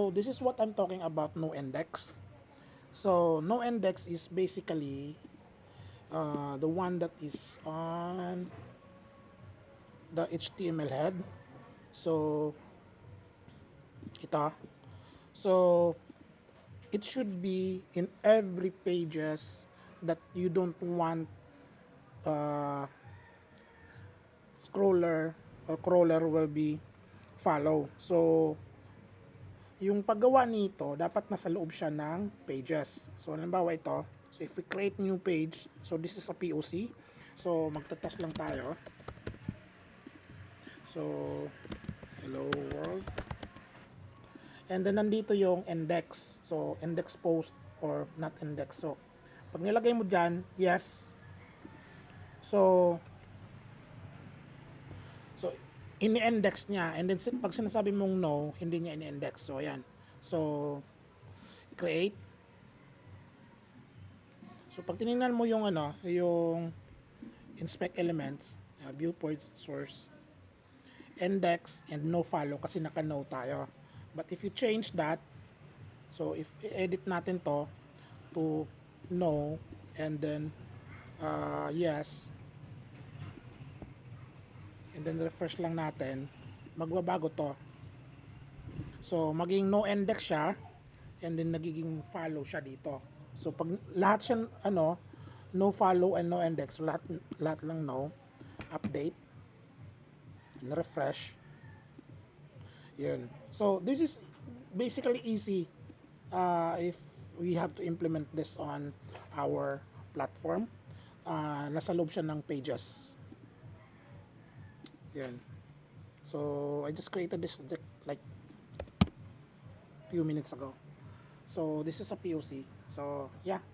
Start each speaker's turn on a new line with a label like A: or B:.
A: So this is what I'm talking about, no index. So no index is basically the one that is on the HTML head. So ito. So it should be in every pages that you don't want uh, scroller or crawler will be follow. So yung paggawa nito, dapat nasa loob siya ng pages. So, halimbawa ito. So, if we create new page, so this is a POC. So, magta-test lang tayo. So, hello world. And then, nandito yung index. So, index post or not index. So, pag nilagay mo dyan, yes. So, so ini-index niya. And then, pag sinasabi mong no, hindi niya ini-index. So, ayan. So, create. So pag tiningnan mo yung yung inspect elements, viewport source, index and no follow kasi naka-no tayo. But if you change that, so if i-edit natin to no and then yes, and then refresh lang natin, magbabago to. So maging no index siya and then nagiging follow siya dito. So pag lahat siya no follow and no index, so lahat lang no, update and refresh. Yun. So this is basically easy if we have to implement this on our platform. Nasa loob siya ng pages. Yun. So I just created this like few minutes ago. So this is a POC. So yeah.